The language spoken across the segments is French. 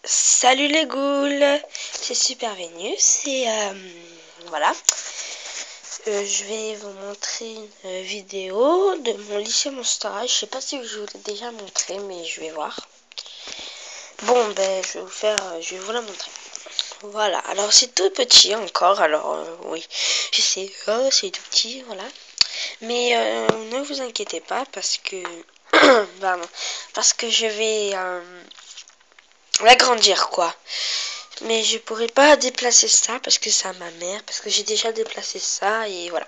Salut les ghouls, c'est Super Vénus et voilà, je vais vous montrer une vidéo de mon lycée Monstera. Je sais pas si je vous l'ai déjà montré, mais je vais voir. Bon, ben je vais vous la montrer. Voilà, alors c'est tout petit encore, alors oui, je sais, oh, c'est tout petit, voilà. Mais ne vous inquiétez pas parce que, pardon, parce que je vais l'agrandir quoi. Mais je pourrais pas déplacer ça parce que c'est à ma mère, parce que j'ai déjà déplacé ça et voilà.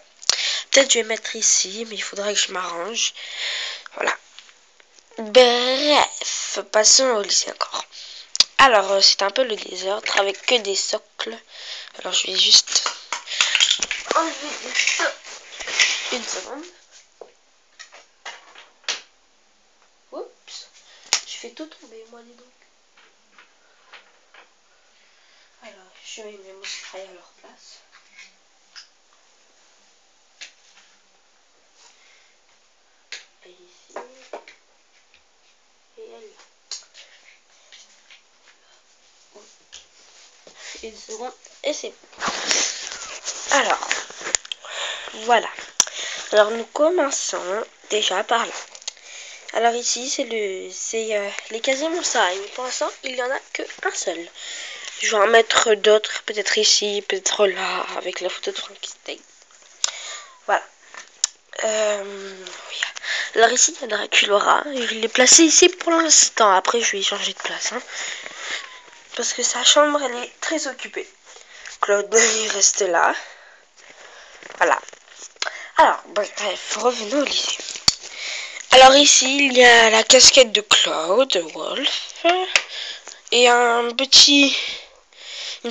Peut-être je vais mettre ici, mais il faudrait que je m'arrange. Voilà. Bref, passons au lycée encore. Alors, c'est un peu le désordre avec que des socles. Alors, je vais juste enlever une seconde. Oups. Je fais tout tomber, moi, dis donc. Alors, je mets mes moustiquailles à leur place. Et ici. Et elle. Une seconde. Et c'est bon. Alors, voilà. Alors, nous commençons déjà par là. Alors ici, c'est les casiers Monstera. Mais pour l'instant, il n'y en a qu'un seul. Je vais en mettre d'autres, peut-être ici, peut-être là, avec la photo de Frankenstein. Voilà. Oui. Alors ici, il y a Draculaura. Je l'ai placé ici pour l'instant. Après, je vais changer de place. Parce que sa chambre, elle est très occupée. Claude, il reste là. Voilà. Alors, bref, revenons au lycée. Alors ici, il y a la casquette de Cloud Wolf et une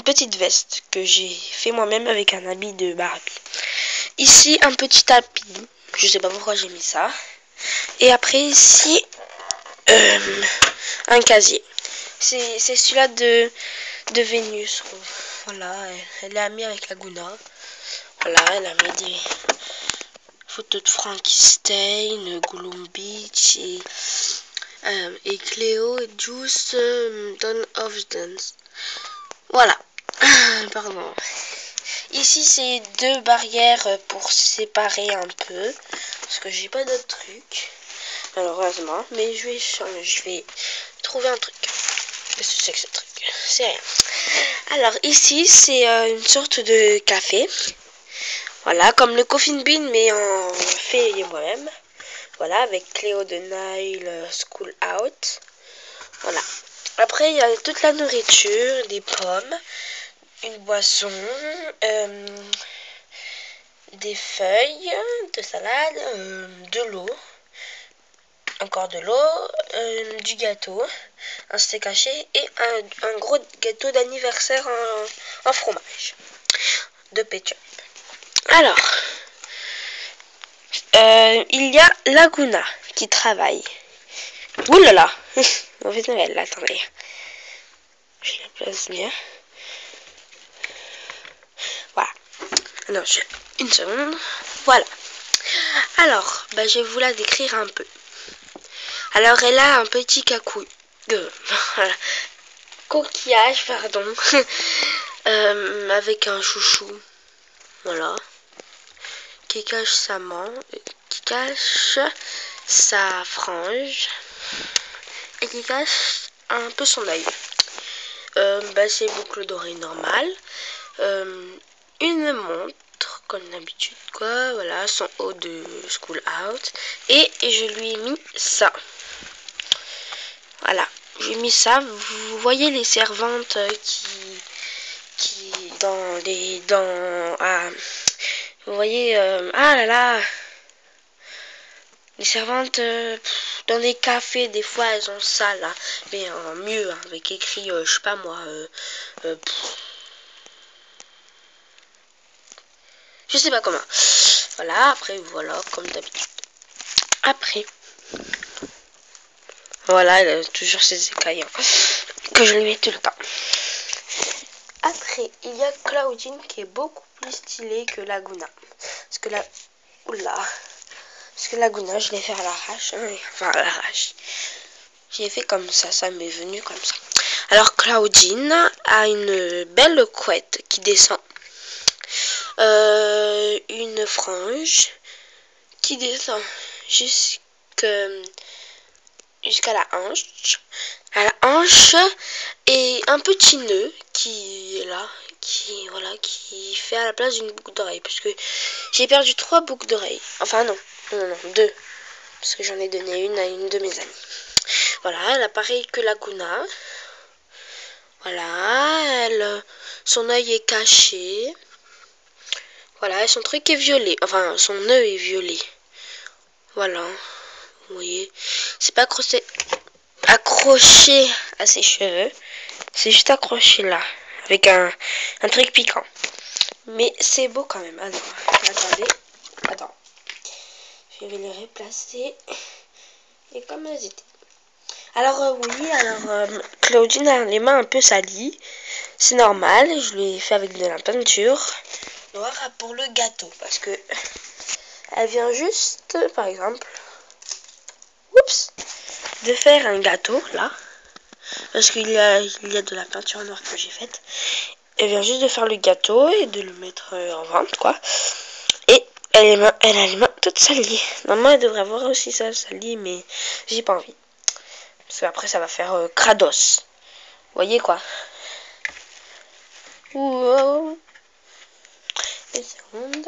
petite veste que j'ai fait moi-même avec un habit de Barbie. Ici, un petit tapis. Je sais pas pourquoi j'ai mis ça. Et après ici, un casier. C'est celui-là de Vénus. Voilà, elle est amie avec Laguna. Voilà, elle a mis des photos de Frankenstein, Gollum Beach et Cléo et Juice Dawn of Dance. Voilà. Pardon. Ici, c'est deux barrières pour séparer un peu. Parce que j'ai pas d'autres trucs. Malheureusement. Mais je vais trouver un truc. Qu'est-ce que c'est que ce truc? C'est rien. Alors, ici, c'est une sorte de café. Voilà, comme le Coffin Bean, mais en fait moi-même. Voilà, avec Cléo de Nile School Out. Voilà. Après, il y a toute la nourriture, des pommes, une boisson, des feuilles de salade, de l'eau, encore de l'eau, du gâteau, un steak haché et un gros gâteau d'anniversaire en fromage de Petchup. Alors, il y a Laguna qui travaille. Ouh là là. Mauvaise nouvelle, attendez. Je la place bien. Voilà. Alors, une seconde. Voilà. Alors, je vais vous la décrire un peu. Alors, elle a un petit voilà. Coquillage, pardon. Avec un chouchou. Voilà. Qui cache qui cache sa frange. Et qui cache un peu son œil. C'est boucle dorée normale. Une montre comme d'habitude quoi, voilà, son haut de School Out et je lui ai mis ça. Voilà, j'ai mis ça. Vous voyez les servantes qui vous voyez ah là là, les servantes dans des cafés des fois elles ont ça là, mais mieux avec écrit je sais pas moi je sais pas comment. Voilà, après voilà, comme d'habitude. Après, voilà, elle a toujours ses écailles que je lui mets tout le temps. Après, il y a Claudine qui est beaucoup plus stylée que Laguna. Parce que Laguna, je l'ai fait à l'arrache. Enfin, à l'arrache. J'ai fait comme ça m'est venu comme ça. Alors Claudine a une belle couette qui descend. Une frange qui descend jusqu'à la hanche. À la hanche et un petit nœud qui est là, qui fait à la place d'une boucle d'oreille. Parce que j'ai perdu 3 boucles d'oreilles. Enfin non, 2. Parce que j'en ai donné une à une de mes amies. Voilà, elle a pareil que la Guna. Voilà, son œil est caché. Voilà, son truc est violet. Enfin, son nœud est violet. Voilà. Vous voyez, c'est pas accroché à ses cheveux. C'est juste accroché là. Avec un truc piquant. Mais c'est beau quand même. Alors, attendez. Attends. Je vais les replacer. Et comme elles étaient. Alors, Claudine a les mains un peu salies. C'est normal. Je l'ai fait avec de la peinture noire pour le gâteau. Parce que elle vient juste, par exemple, de faire un gâteau là. Parce qu'il y a de la peinture noire que j'ai faite. Elle vient juste de faire le gâteau et de le mettre en vente, quoi. Et elle a les mains toutes salies. Maman, elle devrait avoir aussi ça sali, mais j'ai pas envie. Parce qu'après, ça va faire crados. Vous voyez, quoi. Wow. Une seconde.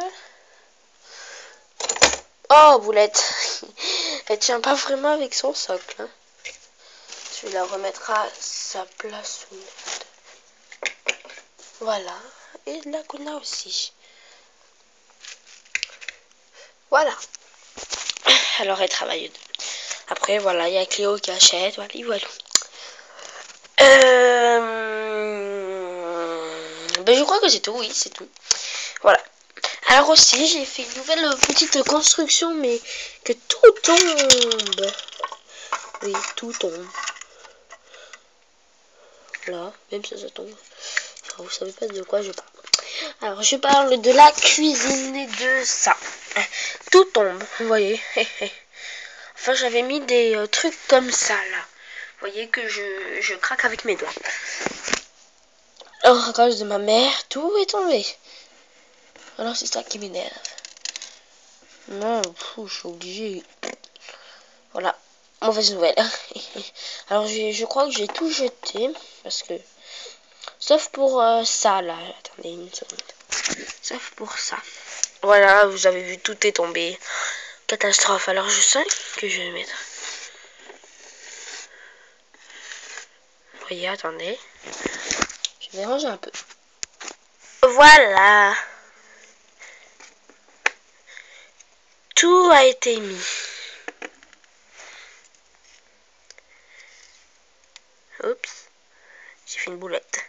Oh, boulette. Elle tient pas vraiment avec son socle. Hein. Je vais la remettre à sa place. Voilà. Et la Guna aussi. Voilà. Alors, elle travaille. Après, voilà, il y a Cléo qui achète. Voilà. Ben, je crois que c'est tout. Oui, c'est tout. Voilà. Alors aussi, j'ai fait une nouvelle petite construction, mais que tout tombe. Oui, tout tombe. Là, même ça tombe. Enfin, vous savez pas de quoi je parle. Alors, je parle de la cuisine et de ça. Tout tombe, vous voyez. Enfin, j'avais mis des trucs comme ça, là. Vous voyez que je craque avec mes doigts. Alors, à cause de ma mère, tout est tombé. Alors, c'est ça qui m'énerve. Non, je suis obligée. Voilà, mauvaise nouvelle. Alors, je crois que j'ai tout jeté. Parce que... Sauf pour ça, là. Attendez une seconde. Sauf pour ça. Voilà, vous avez vu, tout est tombé. Catastrophe. Alors, je sais que je vais mettre... Vous voyez, attendez. Je vais ranger un peu. Voilà. Tout a été mis. Oups. J'ai fait une boulette.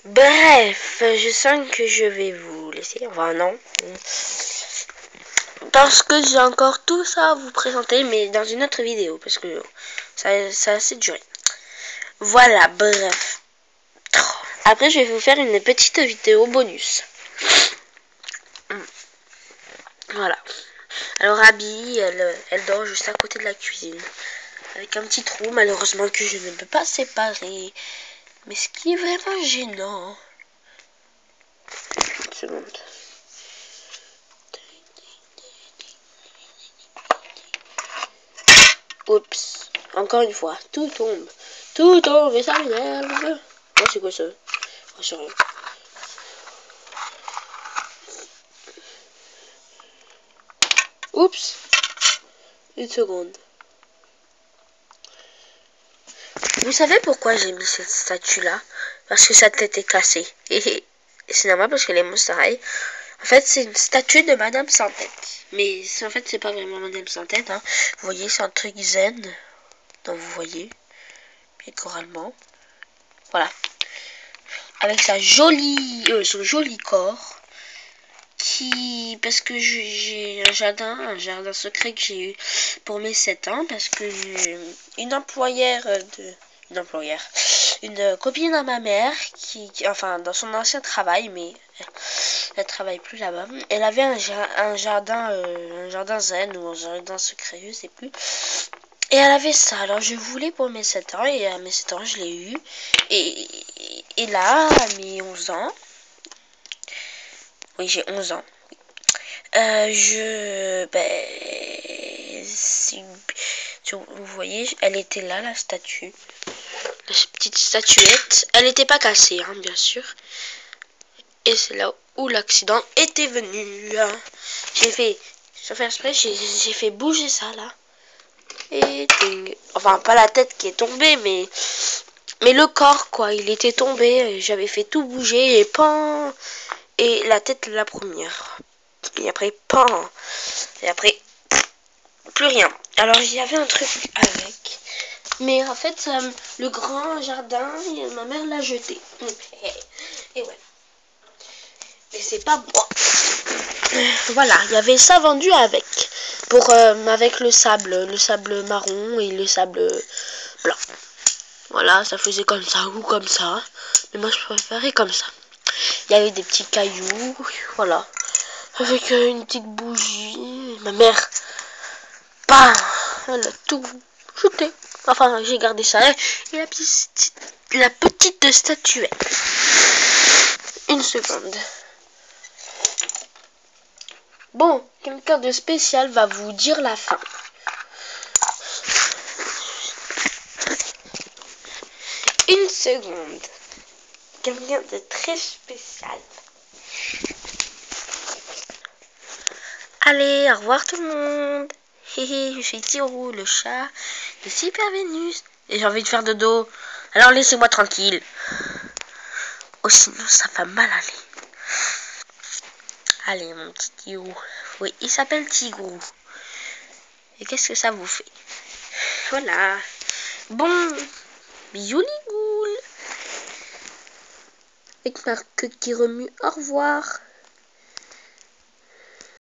Bref, je sens que je vais vous laisser. Enfin, non. Parce que j'ai encore tout ça à vous présenter, mais dans une autre vidéo. Parce que ça a assez duré. Voilà, bref. Après, je vais vous faire une petite vidéo bonus. Voilà. Alors, Abby, elle dort juste à côté de la cuisine. Avec un petit trou, malheureusement, que je ne peux pas séparer. Mais ce qui est vraiment gênant. Une seconde. Oups. Encore une fois. Tout tombe. Tout tombe et ça m'énerve. Oh, c'est quoi ça? Oh, c'est rien. Oups. Une seconde. Vous savez pourquoi j'ai mis cette statue-là? Parce que sa tête est cassée. Et c'est normal parce qu'elle est monstre. En fait, c'est une statue de Madame sans tête. Mais en fait, c'est pas vraiment Madame sans tête. Hein. Vous voyez, c'est un truc zen. Donc, vous voyez. Écoralement. Voilà. Avec son joli corps. Parce que j'ai un jardin secret que j'ai eu pour mes 7 ans. Parce que j'ai une employeur une employeur, une copine à ma mère enfin dans son ancien travail, mais elle travaille plus là-bas. Elle avait un jardin zen ou un jardin secret, je sais plus. Et elle avait ça. Alors je voulais pour mes 7 ans et à mes 7 ans je l'ai eu. Et là, à mes 11 ans, oui j'ai 11 ans, vous voyez, elle était là, la statue. La petite statuette. Elle n'était pas cassée, hein, bien sûr. Et c'est là où l'accident était venu. J'ai fait exprès, j'ai fait bouger ça, là. Et ding. Enfin, pas la tête qui est tombée, mais le corps, quoi. Il était tombé. J'avais fait tout bouger et pan. Et la tête, la première. Et après, pan. Et après, plus rien. Alors, il y avait un truc avec. Mais en fait, le grand jardin, ma mère l'a jeté. Et ouais. Mais c'est pas bon. Voilà, il y avait ça vendu avec. Avec le sable marron et le sable blanc. Voilà, ça faisait comme ça ou comme ça. Mais moi, je préférais comme ça. Il y avait des petits cailloux, voilà. Avec une petite bougie. Ma mère, bah, elle a tout jeté. Enfin, j'ai gardé ça. Et la petite statuette. Une seconde. Bon, quelqu'un de spécial va vous dire la fin. Une seconde. Quelqu'un de très spécial. Allez, au revoir tout le monde. Je suis Tiro, le chat de Super Vénus. Et j'ai envie de faire dodo. Alors laissez-moi tranquille. Oh, sinon ça va mal aller. Allez, mon petit Tigrou. Oui, il s'appelle Tigrou. Et qu'est-ce que ça vous fait? Voilà. Bon, bisous les goules. Avec ma queue qui remue, au revoir.